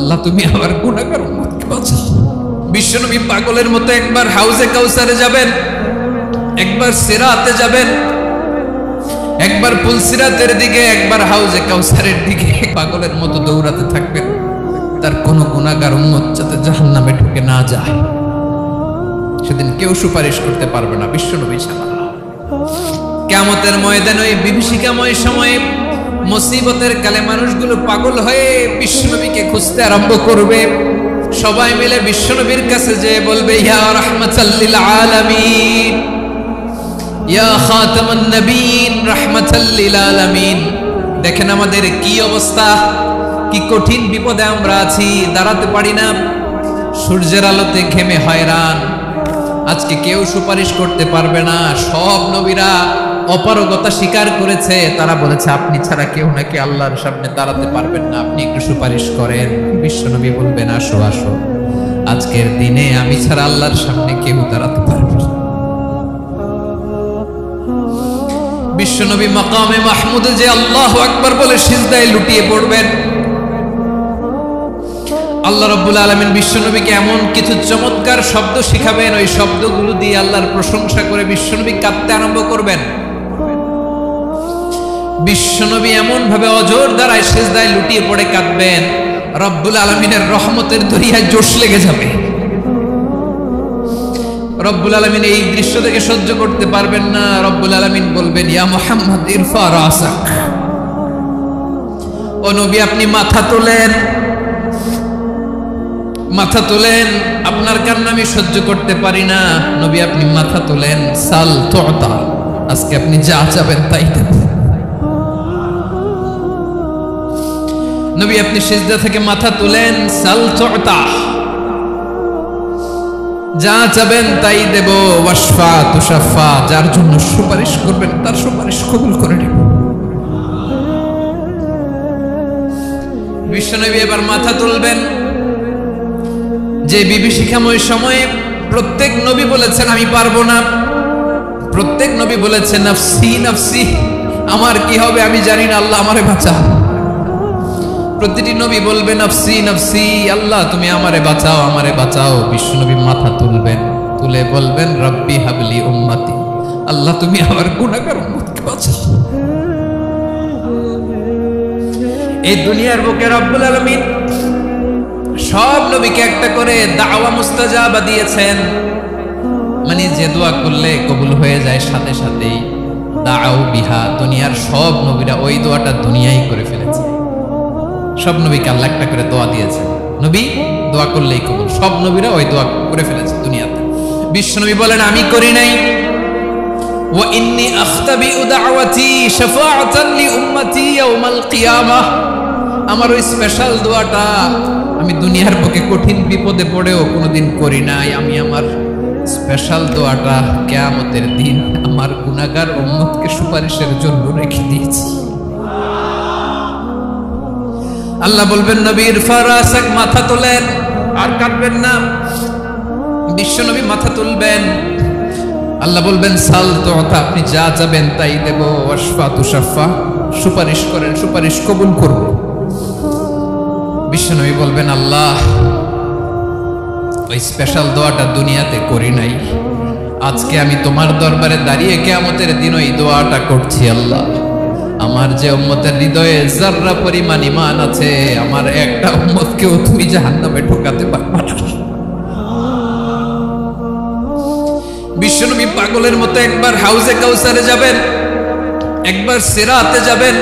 আল্লাহ তুমি আমার গুনাহগার উম্মতকে বাঁচাও। বিশ্বনবী পাগলের মতো একবার হাউজে কাউসারে যাবেন, একবার সিরাতে যাবেন, একবার পুলসিরাতের দিকে, একবার হাউজে কাউসারের দিকে পাগলের মতো দৌড়াতে থাকবেন। তার কোন গুনাহগার উম্মত যাতে জাহান্নামে ঢুকে না যায়, সেদিন কেউ সুপারিশ করতে পারবে না বিশ্বনবী ছাড়া। কিয়ামতের ময়দানে ওই বিভীষিকাময় সময়ে মুসিবতের কালে মানুষগুলো পাগল হয়ে বিশ্বনবীকে খুঁজতে আরম্ভ করবে। সবাই মিলে বিশ্বনবীর কাছে যেয়ে বলবে, ইয়া রাহমাতাল লিল আলামিন, ইয়া খাতামান নবীন, রাহমাতাল লিল আলামিন। দেখেন আমাদের কি অবস্থা, কি কঠিন বিপদে আমরা আছি, দাঁড়াতে পারি না, সূর্যের আলোতে ঘেমে হয়রান। আজকে কেউ সুপারিশ করতে পারবে না। সব নবীরা অপারগতা স্বীকার করেছে, তারা বলেছে আপনি ছাড়া কেউ নাকি আল্লাহর সামনে দাঁড়াতে পারবেন না, আপনি একটু সুপারিশ করেন। বিশ্বনবী বলবেন, আসো আসো, আজকের দিনে আমি ছাড়া আল্লাহর সামনে কেউ দাঁড়াতে পারবে না। বিশ্বনবী মাকামে মাহমুদে যে আল্লাহু আকবার বলে সিজদায় লুটিয়ে পড়বেন, আল্লাহ রাব্বুল আলামিন বিশ্বনবীকে এমন কিছু চমৎকার শব্দ শিখাবেন, ওই শব্দগুলো দিয়ে আল্লাহর প্রশংসা করে বিশ্বনবী কাঁদতে আরম্ভ করবেন। বিশ্বনবী এমন ভাবে অজর দ্বারায় সিজদায় লুটিয়ে পড়ে কাঁদবেন, রব্বুল আলামিনের রহমতের দরিয়ায় জোশ লেগে যাবে। রব্বুল আলামিন এই দৃশ্য থেকে সহ্য করতে পারবেন না। রব্বুল আলামিন বলবেন, ইয়া মুহাম্মদ ইরফা রাসাক, ও নবী আপনি মাথা তোলেন, মাথা তোলেন, আপনার কান্না আমি সহ্য করতে পারি না। নবী আপনি মাথা তোলেন, সাল তুতা, আজকে আপনি যা চাবেন তাই দেবেন। নবী আপনি সিজদা থেকে মাথা তুলেন, সাল তুতা, যা চাবেন তাই দেব। ওয়াশফা তুশাফা, যার জন্য সুপারিশ করবেন তার সুপারিশ কবুল করে নেব। বিশ্বনবী এবার মাথা তুলবেন। যে বিভীষিকাময় সময়ে প্রত্যেক নবী বলেছেন আমি পারবো না, প্রত্যেক নবী বলেছেন নাফসি নাফসি, আমার কি হবে আমি জানি না, আল্লাহ আমারে বাঁচাও। প্রতিটি নবী বলবে নাফসি নাফসি, আল্লাহ তুমি আমারে বাঁচাও, আমারে বাঁচাও। বিশ্বনবী মাথা তুলবেন, তুলে বলবেন রব্বি হাবলি উম্মতি, আল্লাহ তুমি আমার গুনাহগার উম্মতকে বাঁচাও। এই দুনিয়ার বুকে রব্বুল আলামিন সব নবীকে একটা করে দাওয়া মুস্তাজাবা দিয়েছেন, মানে যে দোয়া করলে কবুল হয়ে যায় সাথে সাথেই। দাও বিহা, দুনিয়ার সব নবীরা ওই দোয়াটা দুনিয়ায় করে ফেলেছে। সব নবীকে আল্লাহ একটা করে দোয়া দিয়েছেন, নবী দোয়া করলেই কবুল। সব নবীরা ওই দোয়া করে ফেলেছে দুনিয়াতে। বিশ্বনবী বলেন আমি করি নাই। ওয়া ইন্নী আখতাবিউ দাওয়াতি শাফাআতান লি উম্মতি ইয়াউমাল কিয়ামাহ, আমার ওই স্পেশাল দোয়াটা আমি দুনিয়ার বুকে কঠিন বিপদে পড়েও কোনোদিন করি নাই। আমি আমার স্পেশাল দোয়াটা কিয়ামতের দিন আমার গুনাহগার উম্মতকে সুপারিশের জন্য রেখে দিয়েছি। আল্লাহ বলবেন নবী ইরফা রাসাক, মাথা তোলেন, আর কাটবেন না। বিশ্বনবী মাথা তুলবেন, আল্লাহ বলবেন সাল তুতা, আপনি যা চাবেন তাই দেব। ওয়াশফা তুশাফা, সুপারিশ করেন, সুপারিশ কবুল করব। বিশ্বনবী বলবেন আল্লাহ ওই স্পেশাল দোয়াটা দুনিয়াতে করি নাই, আজকে আমি তোমার দরবারে দাঁড়িয়ে কিয়ামতের দিন ওই দোয়াটা করছি। আল্লাহ আমার যে উম্মতের হৃদয়ে যাররা পরিমাণ ঈমান আছে, আমার একটা উম্মতকেও তুমি জাহান্নামে ঢোকাতে পারবে না। বিশ্বনবী পাগলের মতো একবার হাউজে কাউসারে যাবেন, একবার সিরাতে যাবেন,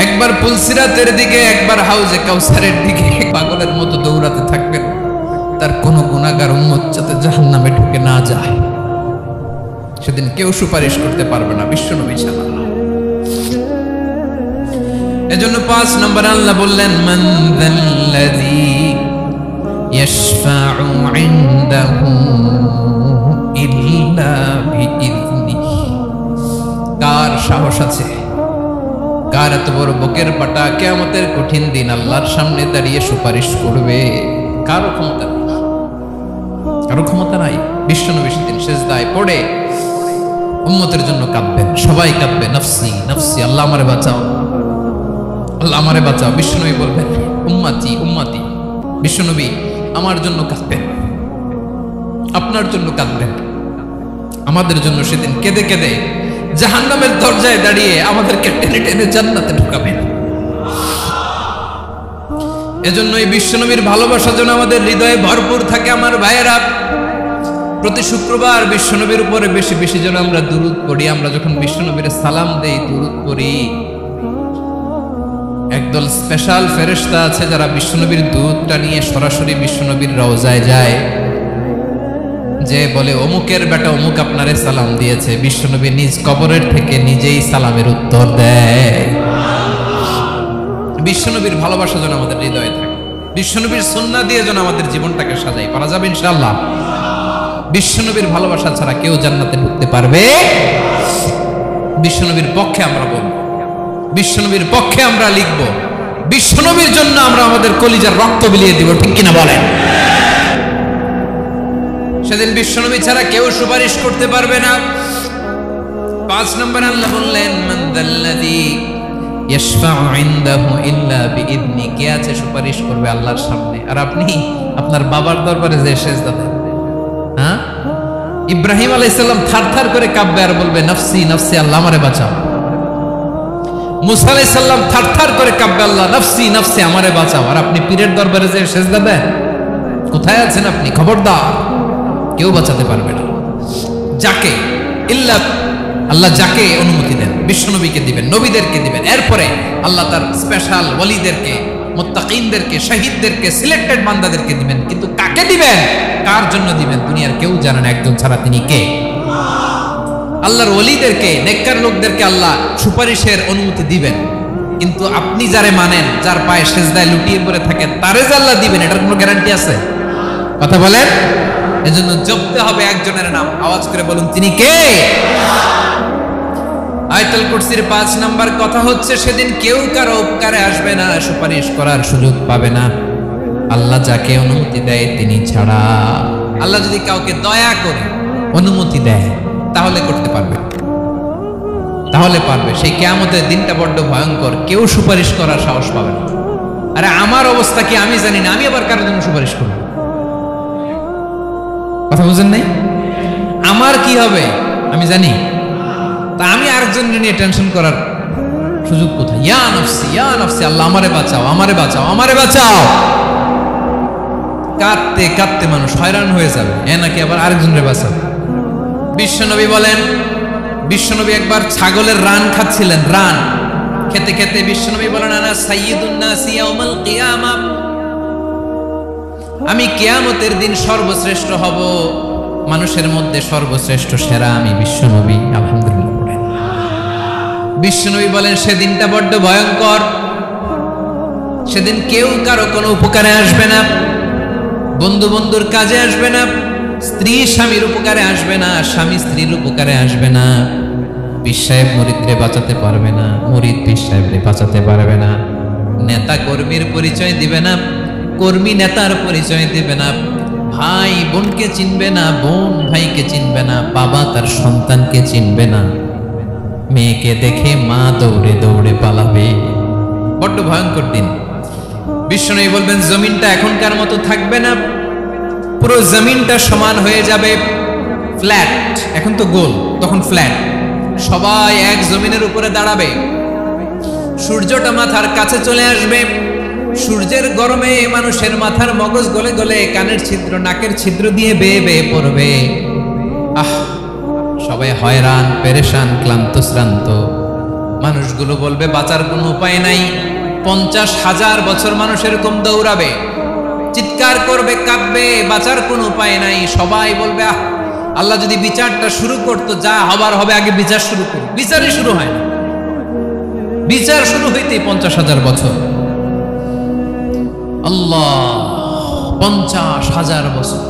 একবার পুলসিরাতের দিকে, একবার হাউজে কাউসারের দিকে পাগলের মতো দৌড়াতে থাকবেন। তার কোন গুনাহগার উম্মত যাতে জাহান্নামে ঢুকে না যায়, সেদিন কেউ সুপারিশ করতে পারবে না বিশ্বনবী ছাড়া। এজন্য 5 নম্বর আল্লাহ বললেন মান যাল্লাযী ইয়াশফাউ ইনদাহু ইল্লা বিইযনিহি, কার সাহস আছে, কার এত বড় বুকের পাটা কিয়ামতের কঠিন দিন আল্লাহর সামনে দাঁড়িয়ে সুপারিশ করবে? কারো ক্ষমতা নেই, কারো ক্ষমতা নাই। বিশ্বনবী সেদিন সিজদায় পড়ে উম্মতের জন্য কাঁদবেন, সবাই কাঁদবে, নফসি নফসি, আল্লাহ আমারে বাঁচাও, আল্লাহ আমারে বাঁচাও। বিশ্বনবী বলবেন উম্মতি উম্মতি। বিশ্বনবী আমার জন্য কাঁদবেন, আপনার জন্য কাঁদবেন, আমাদের জন্য সেদিন কেঁদে কেঁদে জাহান্নামের দরজায় দাঁড়িয়ে আমাদেরকে টেনে টেনে জান্নাতে ঢুকাবেন। এজন্য এই বিশ্বনবীর ভালোবাসা যেন আমাদের হৃদয়ে ভরপুর থাকে। আমার ভাইয়েরা, প্রতি শুক্রবার বিশ্বনবীর উপরে বেশি বেশি যেন আমরা দুরূদ পড়ি। আমরা যখন বিশ্বনবীর সালাম দেই, দুরূদ পড়ি, একদল স্পেশাল ফেরেশতা আছে যারা বিশ্বনবীর দুধটা নিয়ে সরাসরি বিশ্বনবীর রওজায় যায়, যে বলে অমুকের বেটা অমুক আপনারে সালাম দিয়েছে। বিশ্বনবী নিজ কবরের থেকে নিজেই সালামের উত্তর দেয়। বিশ্বনবীর ভালোবাসা যেন আমাদের হৃদয়ে থাকে, বিশ্বনবীর সুন্নাহ দিয়ে যেন আমাদের জীবনটাকে সাজাই। পারা যাবে ইনশাআল্লাহ। বিশ্বনবীর ভালোবাসা ছাড়া কেউ জান্নাতে ঢুকতে পারবে? বিশ্বনবীর পক্ষে আমরা বলব, বিশ্বনবীর পক্ষে আমরা লিখব, বিশ্বনবীর জন্য আমরা আমাদের কলিজার রক্ত বিলিয়ে দিব, ঠিক কিনা বলেন? সেদিন বিশ্বনবী ছাড়া কেউ সুপারিশ করতে পারবে না। 5 নম্বর আল্লাহ বললেন, মান দাল্লাযী ইয়াশফাউ ইনদাহু ইল্লা বিইذনি। কে আছে সুপারিশ করবে আল্লাহর সামনে? আর আপনি আপনার বাবার দরবারে যে সেজদা দেন, হ্যাঁ? ইব্রাহিম আলাইহিস সালাম থারথার করে কাঁপবে আর বলবে নাফসি নাফসি, আল্লাহ আমারে বাঁচাও। মুসা আলাইহিস সালাম থারথার করে কাঁপবে, আল্লাহ নাফসি নাফসি, আমারে বাঁচাও। আর আপনি পীরের দরবারে যে সেজদা দেন, কোথায় আছেন আপনি? খবরদার, কেউ বাঁচাতে পারবে না। যাকে ইল্লা আল্লাহ যাকে অনুমতি দেন, বিশ্বনবীকে দিবেন, নবীদেরকে দিবেন, এরপরে আল্লাহ তার স্পেশাল ওয়ালিদেরকে, মুত্তাকিনদেরকে, শহীদদেরকে, সিলেক্টেড বান্দাদেরকে দিবেন। কিন্তু কাকে দিবেন, কার জন্য দিবেন, দুনিয়ার কেউ জানে না একজন ছাড়া, তিনি কে? আল্লাহর ওয়ালিদেরকে, নেককার লোকদেরকে আল্লাহ সুপারিশের অনুমতি দিবেন। কিন্তু আপনি যারে মানেন, যার পায়ে সেজদায় লুটিয়ে পড়ে থাকেন, তারে যে আল্লাহ দিবেন, এটার কোনো গ্যারান্টি আছে? কথা বলেন। এজন্য জপতে হবে একজনের নাম, আওয়াজ করে বলুন, তিনি কে? আয়াতুল কুরসির 5 নাম্বার কথা হচ্ছে, সেদিন কেউ কারো উপকারে আসবে না, সুপারিশ করার সুযোগ পাবে না, আল্লাহ যাকে অনুমতি দেয় তিনি ছাড়া। আল্লাহ যদি কাউকে দয়া করে অনুমতি দেয় তাহলে করতে পারবে, তাহলে পারবে। সেই কিয়ামতের দিনটা বড্ড ভয়ঙ্কর, কেউ সুপারিশ করার সাহস পাবে না। আরে আমার অবস্থা কি আমি জানি না, আমি আবার কারোর জন্য সুপারিশ করব? কথা বুঝেন নাই? আমার কি হবে আমি জানি, তা আমি আরেকজন নিয়ে টেনশন করার সুযোগ কোথায়? ইয়া নাফসি ইয়া নাফসি, আল্লাহ আমারে বাঁচাও, আমারে বাঁচাও, আমারে বাঁচাও। কাঁদতে কাঁদতে মানুষ হয়রান হয়ে যাবে, নাকি আবার আরেকজনের বাঁচাবে। বিশ্বনবী বলেন, বিশ্বনবী একবার ছাগলের রান খাচ্ছিলেন, রান খেতে খেতে বিশ্বনবী বলেন, আনা সাইয়্যিদুন নাসি ইয়াউমাল কিয়ামাহ, আমি কিয়ামতের দিন সর্বশ্রেষ্ঠ হব, মানুষের মধ্যে সর্বশ্রেষ্ঠ সেরা আমি বিশ্বনবী। আলহামদুলিল্লাহ পড়েন। বিশ্বনবী বলেন, সেদিনটা বড্ড ভয়ঙ্কর, সেদিন কেউ কারো কোনো উপকারে আসবে না, বন্ধু বন্ধুর কাজে আসবে না, স্ত্রী স্বামীর উপকারে আসবে না, স্বামী স্ত্রীর উপকারে আসবে না, পীর সাহেব মুরিদরে বাঁচাতে পারবে না, মুরিদ পীর সাহেবরে বাঁচাতে পারবে না, নেতা কর্মীর পরিচয় দিবে না, কর্মী নেতার পরিচয় দিবে না, ভাই বোনকে চিনবে না, বোন ভাইকে চিনবে না, বাবা তার সন্তানকে চিনবে না, মেয়েকে দেখে মা দৌড়ে দৌড়ে পালাবে। বড্ড ভয়ঙ্কর দিন। বিশ্বনবী বলবেন, জমিনটা এখনকার মতো থাকবে না, পুরো জমিনটা সমান হয়ে যাবে, ফ্ল্যাট। এখন তো গোল, তখন ফ্ল্যাট। সবাই এক জমিনের উপরে দাঁড়াবে, সূর্যটা মাথার কাছে চলে আসবে, সূর্যের গরমে মানুষের মাথার মগজ গলে গলে কানের ছিদ্র, নাকের ছিদ্র দিয়ে বেয়ে বেয়ে পড়বে। সবাই হয়রান, পেরেশান, ক্লান্ত শ্রান্ত। মানুষগুলো বলবে বাঁচার কোনো উপায় নাই। 50,000 বছর মানুষ এরকম দৌড়াবে, চিৎকার করবে, কাঁদবে, বাঁচার কোনো উপায় নাই। সবাই বলবে, আল্লাহ যদি বিচারটা শুরু করতো, যা হবার হবে, আগে বিচার শুরু করুন। বিচারই শুরু হয় না, বিচার শুরু হইতেই 50,000 বছর। আল্লাহ, 50,000 বছর,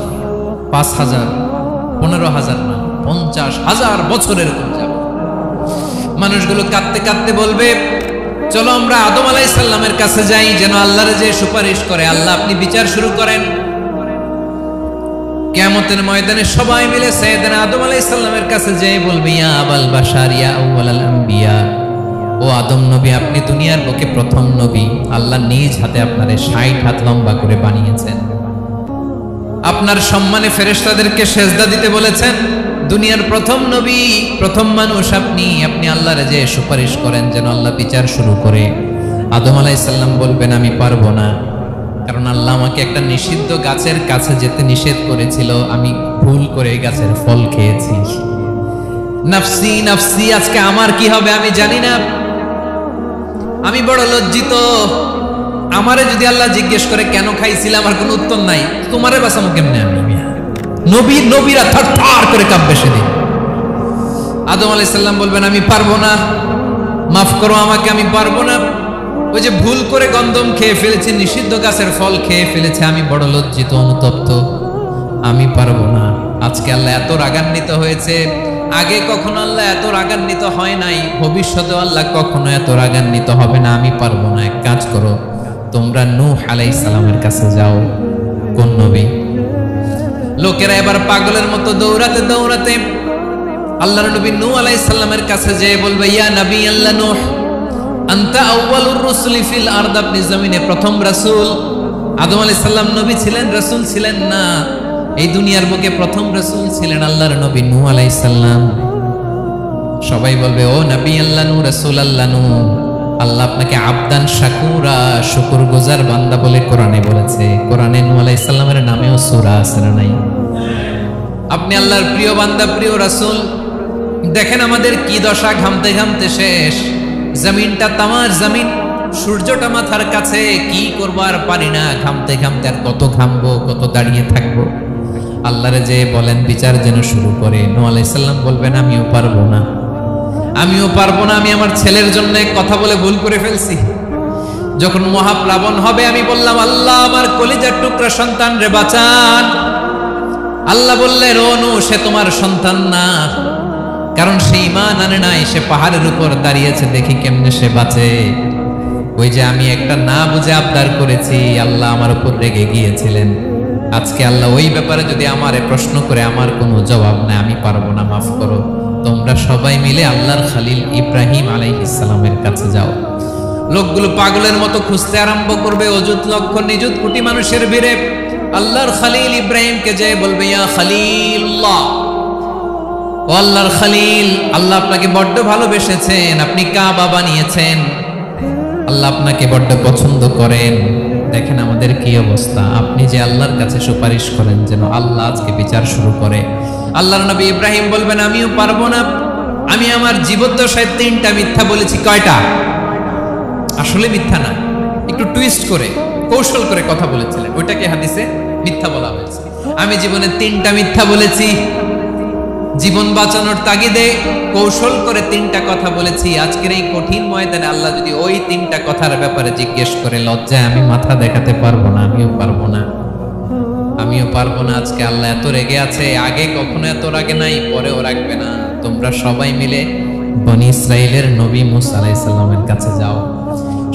5,000, 15,000 না, 50,000 বছর এরকম যাবে। মানুষগুলো কাঁদতে কাঁদতে বলবে, চলো আমরা আদম আলাইহিস সালামের কাছে যাই, যেন আল্লাহর যে সুপারিশ করে, আল্লাহ আপনি বিচার শুরু করেন। কিয়ামতের ময়দানে সবাই মিলে সাইয়েদনা আদম আলাইহিস সালামের কাছে যেয়ে বলবে, ইয়া আবাল বাশার, ইয়া আউয়ালাল আম্বিয়া, ও আদম নবী, আপনি দুনিয়ার বুকে প্রথম নবী। আল্লাহ নিজ হাতে আপনারে 60 হাত লম্বা করে বানিয়েছেন। আপনার সম্মানে ফেরেশতাদেরকে সেজদা দিতে বলেছেন। দুনিয়ার প্রথম নবী, প্রথম মানুষ আপনি। আপনি আল্লাহর যে সুপারিশ করেন যেন আল্লাহ বিচার শুরু করে। আদম আলাইহিস সালাম বলবেন আমি পারবো না, কারণ আল্লাহ আমাকে একটা নিষিদ্ধ গাছের কাছে যেতে নিষেধ করেছিল, আমি ভুল করে এই গাছের ফল খেয়েছি। নাফসি নাফসি, আজকে আমার কি হবে আমি জানি না, আমি বড় লজ্জিত। আমারে যদি আল্লাহ জিজ্ঞেস করে কেন খাইছিলাম, আমার কোনো উত্তর নাই। তোমারে বাঁচামো কেমনে আমি? নবীরা থার করে কাঁপবে সেদিন। আদম আলাইহিস সালাম বলবেন আমি পারবো না, মাফ করো আমাকে, আমি পারবো না। ওই যে ভুল করে গন্ধম খেয়ে ফেলেছি, নিষিদ্ধ গাছের ফল খেয়ে ফেলেছে, আমি বড় লজ্জিত, অনুতপ্ত, আমি পারবো না। আজকে আল্লাহ এত রাগান্বিত হয়েছে, আগে কখনো আল্লাহ এত রাগান্বিত হয় নাই, ভবিষ্যতেও আল্লাহ কখনো এত রাগান্বিত হবে না। আমি পারবো না। এক কাজ করো, তোমরা নূহ আলাইহিস সালামের কাছে যাও। কোন নবী? লোকেরা এবার পাগলের মতো দৌড়াতে দৌড়াতে আল্লাহর নবী নূহ আলাইহিস সালামের কাছে যেয়ে বলবে, ইয়া নবী আল্লাহ নূহ, আনতা আউয়ালুর রাসূলি ফিল আরদ, আপনি জমিনে প্রথম রাসূল। আদম আলাইহিস সালাম নবী ছিলেন, রাসূল ছিলেন না। এই দুনিয়ার বুকে প্রথম রাসূল ছিলেন আল্লাহর নবী নূহ আলাইহিস সালাম। সবাই বলবে ও নবী আল্লাহ নূহ, রাসূল আল্লাহ নূহ, আল্লাহ আপনাকে আবদান শাকুরা, শুকরগুজার বান্দা বলে কোরআনে বলেছে। কোরআনে নূহ আলাইহিস সালামের নামেও সূরা আছে না নাই? আপনি আল্লাহর প্রিয় বান্দা, প্রিয় রাসূল। দেখেন আমাদের কি দশা, ঘামতে ঘামতে শেষ। জমিনটা তামার জমিন, সূর্যটা মাথার কাছে, কি করবো আর পারি না, ঘামতে ঘামতে আর কত ঘামবো, কত দাঁড়িয়ে থাকবো। আল্লাহরে যে বলেন বিচার যেন শুরু করে। নূহ আলাইহিস সালাম বলবেন আমিও পারবো না, আমিও পারবো না। আমি আমার ছেলের জন্য কথা বলে ভুল করে ফেলছি। যখন মহাপ্লাবন হবে আমি বললাম আল্লাহ আমার কলিজার টুকরা সন্তান রে বাঁচান। আল্লাহ বললেন ও নূহ, সে তোমার সন্তান না, কারণ সে ঈমান আনে নাই, সে পাহাড়ের উপর দাঁড়িয়েছে, দেখি কেমনে সে বাঁচে। ওই যে আমি একটা না বুঝে আবদার করেছি, আল্লাহ আমার উপর রেগে গিয়েছিলেন। আজকে আল্লাহ ওই ব্যাপারে যদি আমারে প্রশ্ন করে, আমার কোনো জবাব নাই, আমি পারবো না, মাফ করো। তোমরা সবাই মিলে আল্লাহর খলিল ইব্রাহিম আলাইহিস সালামের কাছে যাও। লোকগুলো পাগলের মতো খুঁজতে আরম্ভ করবে, অযুত লক্ষ নিযুত কোটি মানুষের ভিড়ে আল্লাহর খলিল ইব্রাহিমকে যে বলবে ইয়া খলিলুল্লাহ, ও আল্লাহর খলিল, আল্লাহ আপনাকে বড্ড ভালোবেসেছেন, আপনি কাবা বানিয়েছেন, আল্লাহ আপনাকে বড্ড পছন্দ করেন। দেখেন আমাদের কি অবস্থা। আপনি যে আল্লাহর কাছে সুপারিশ করেন যেন আল্লাহ আজকে বিচার শুরু করে। আল্লাহর নবী ইব্রাহিম বলবেন আমিও পারবো না, আমি আমার জীবদ্দশায় 3টা মিথ্যা বলেছি। কয়টা? আসলে মিথ্যা না, একটু টুইস্ট করে কৌশল করে কথা বলেছিলেন, ওইটাকে হাদিসে মিথ্যা বলা হয়েছে। আমি জীবনে 3টা মিথ্যা বলেছি, জীবন বাঁচানোর তাগিদে কৌশল করে 3টা কথা বলেছি। আজকের এই কঠিন ময়দানে আল্লাহ যদি ওই 3টা কথার ব্যাপারে জিজ্ঞেস করে, লজ্জায় আমি মাথা দেখাতে পারবো না, আমিও পারবো না, আমিও পারবো না। আজকে আল্লাহ এত রেগে আছে, আগে কখনো এত রাগে নাই, পরেও রাখবে না। তোমরা সবাই মিলে বনি ইসরাইলের নবী মূসা আলাইহিস সালামের কাছে যাও।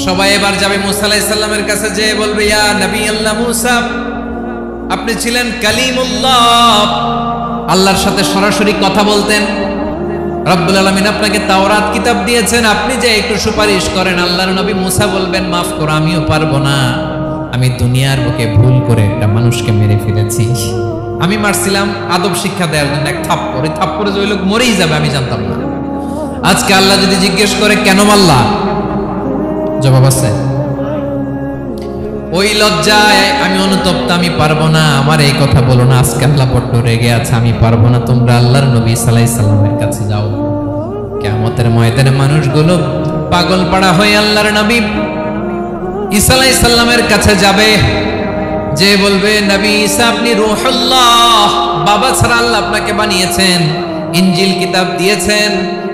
সবাই এবার যাবে মূসা আলাইহিস সালামের কাছে, যে বলবে ইয়া নবী আল্লাহ মূসা, আপনি ছিলেন কালিমুল্লাহ, আল্লাহর সাথে সরাসরি কথা বলতেন। রব্বুল আলামিন আপনাকে তাওরাত কিতাব দিয়েছেন, আপনি যে একটু সুপারিশ করেন। আল্লাহর নবী মূসা বলবেন মাফ করো, আমিও পারবো না, আমি দুনিয়ার বুকে ভুল করে একটা মানুষকে মেরে ফেলেছি। আমি মারছিলাম আদব শিক্ষা দেওয়ার জন্য এক থাপ্পড়, এই থাপ্পড়ে যে ওই লোক মরেই যাবে আমি জানতাম না। আজকে আল্লাহ যদি জিজ্ঞেস করে কেন মারলা, জবাব আছে? ওই লজ্জায় আমি অনুতপ্ত, আমি পারবো না, আমার এই কথা বলো না। আজকে আল্লাহ বড্ড রেগে আছে, আমি পারবো না। তোমরা আল্লাহর নবী ঈসা আলাইহিস সালামের কাছে যাও। কিয়ামতের ময়দানে মানুষগুলো পাগল পাড়া হয়ে আল্লাহর নবী ঈসা আলাইহিস সালামের কাছে যাবে, যে বলবে নবী ঈসা আপনি রূহুল্লাহ, বাবা ছাড়া আল্লাহ আপনাকে বানিয়েছেন, ইনজিল কিতাব দিয়েছেন,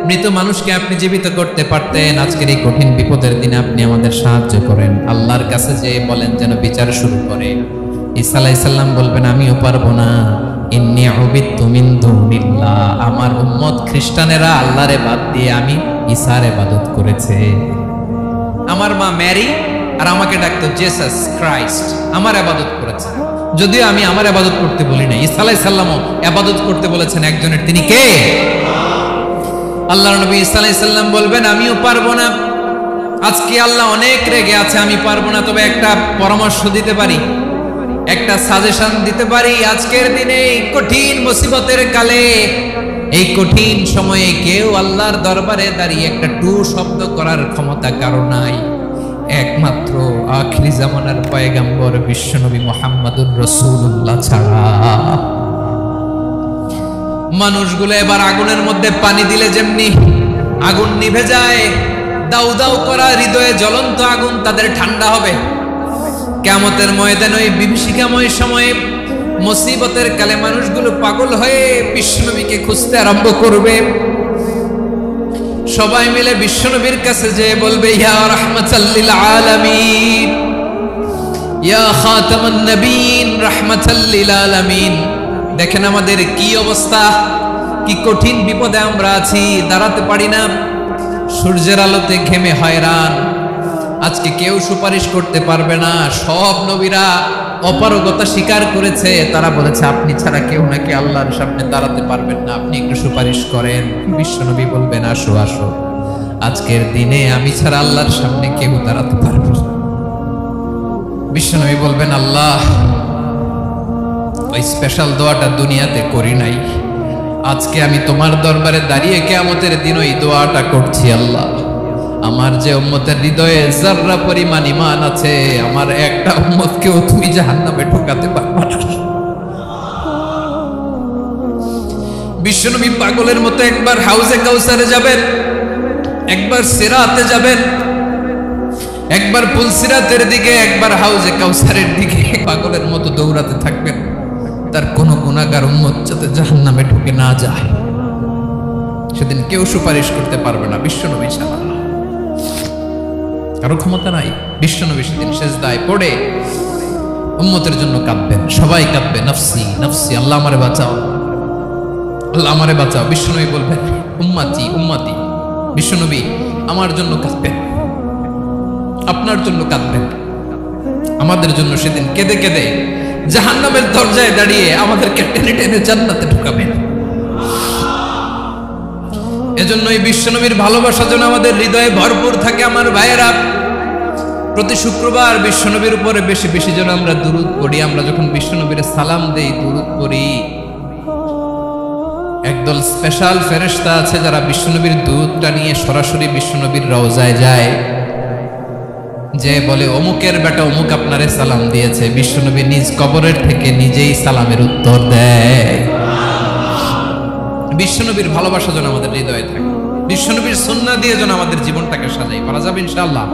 মৃত মানুষকে আপনি জীবিত করতে পারতেন। আজকের এই কঠিন বিপদের দিনে আপনি আমাদের সাহায্য করেন। আল্লাহর কাছে যে বলেন যেন বিচার শুরু করে। ঈসা আলাইহিস সালাম বলবেন আমিও পারবো না, ইন্নী উবিদতু মিন দুনিল্লাহ, আমার উম্মত খ্রিস্টানেরা আল্লাহরে বাদ দিয়ে আমি ঈসার ইবাদত করেছে। আমার মা ম্যারি আর আমাকে ডাকতো জেসাস ক্রাইস্ট, আমার ইবাদত করেছে। যদিও আমি আমার ইবাদত করতে বলি না, ঈসা আলাইহিস সালামও ইবাদত করতে বলেছেন একজনের, তিনি কে? আল্লাহর নবী সাল্লাল্লাহু আলাইহি সাল্লাম বলবেন আমিও পারবো না, আজকে আল্লাহ অনেক রেগে আছে, আমি পারবো না, তবে একটা পরামর্শ দিতে পারি, একটা সাজেশন দিতে পারি। আজকের দিনে কঠিন মুসিবতের কালে, এই কঠিন সময়ে কেউ আল্লাহর দরবারে দাঁড়িয়ে একটা টু শব্দ করার ক্ষমতা কারো নাই, একমাত্র আখিরি জামানার পয়গম্বর বিশ্বনবী মুহাম্মদুর রাসূলুল্লাহ ছাড়া। মানুষগুলো এবার আগুনের মধ্যে পানি দিলে যেমনি আগুন নিভে যায়, দাউ দাউ করা হৃদয়ে জ্বলন্ত আগুন তাদের ঠান্ডা হবে। কিয়ামতের ময়দানে ওই বিভীষিকাময় সময়ে মুসিবতের কালে মানুষগুলো পাগল হয়ে বিশ্বনবীকে খুঁজতে আরম্ভ করবে। সবাই মিলে বিশ্বনবীর কাছে যেয়ে বলবে ইয়া রাহমাতাল লিল আলামিন, ইয়া খাতামান নবীন, রাহমাতাল লিল আলামিন। দেখেন আমাদের কি অবস্থা, কি কঠিন বিপদে আমরা আছি, দাঁড়াতে পারি না, সূর্যের আলোতে ঘেমে হয়রান। আজকে কেউ সুপারিশ করতে পারবে না। সব নবীরা অপারগতা স্বীকার করেছে, তারা বলেছে আপনি ছাড়া কেউ নাকি আল্লাহর সামনে দাঁড়াতে পারবেন না, আপনি একটু সুপারিশ করেন। বিশ্বনবী বলবেন আসো আসো, আজকের দিনে আমি ছাড়া আল্লাহর সামনে কেউ দাঁড়াতে পারবে না। বিশ্বনবী বলবেন আল্লাহ, ওই স্পেশাল দোয়াটা দুনিয়াতে করি নাই, আজকে আমি তোমার দরবারে দাঁড়িয়ে কিয়ামতের দিন ওই দোয়াটা করছি। আল্লাহ, আমার যে উম্মতের হৃদয়ে যাররা পরিমাণ ঈমান আছে, আমার একটা উম্মতকেও তুমি জাহান্নামে ঢোকাতে পারবে না। বিশ্বনবী পাগলের মতো একবার হাউজে কাউসারে যাবেন, একবার সিরাতে যাবেন, একবার পুলসিরাতের দিকে, একবার হাউজে কাউসারের দিকে পাগলের মতো দৌড়াতে থাকবেন। তার কোন গুনাহগার উম্মত যাতে জাহান্নামে ঢুকে না যায়। সেদিন কেউ সুপারিশ করতে পারবে না বিশ্বনবী ছাড়া, কারো ক্ষমতা নাই। বিশ্বনবী সেদিন সেজদায় পড়ে উম্মতের জন্য কাঁদবেন, সবাই কাঁদবে নফসি নফসি, আল্লাহ আমারে বাঁচাও, আল্লাহ আমারে বাঁচাও। বিশ্বনবী বলবেন উম্মতি উম্মতি। বিশ্বনবী আমার জন্য কাঁদবেন, আপনার জন্য কাঁদবেন, আমাদের জন্য সেদিন কেঁদে কেঁদে জাহান্নামের দরজায় দাঁড়িয়ে আমাদেরকে টেনে টেনে জান্নাতে ঢুকাবেন। এজন্যই বিশ্বনবীর ভালোবাসা যেন আমাদের হৃদয়ে ভরপুর থাকে। আমার ভাইয়েরা, প্রতি শুক্রবার বিশ্বনবীর উপরে বেশি বেশি যেন আমরা দুরূদ পড়ি। আমরা যখন বিশ্বনবীর সালাম দেই, দুরূদ পড়ি, একদল স্পেশাল ফেরেশতা আছে যারা বিশ্বনবীর দুরূদটা নিয়ে সরাসরি বিশ্বনবীর রওজায় যায়, যে বলে অমুকের বেটা অমুক আপনারে সালাম দিয়েছে। বিশ্বনবী নিজ কবরের থেকে নিজেই সালামের উত্তর দেয়। বিশ্বনবীর ভালোবাসা যেন আমাদের হৃদয়ে থাকে, বিশ্বনবীর সুন্নাহ দিয়ে যেন আমাদের জীবনটাকে সাজাই। পারা যাবে ইনশাআল্লাহ।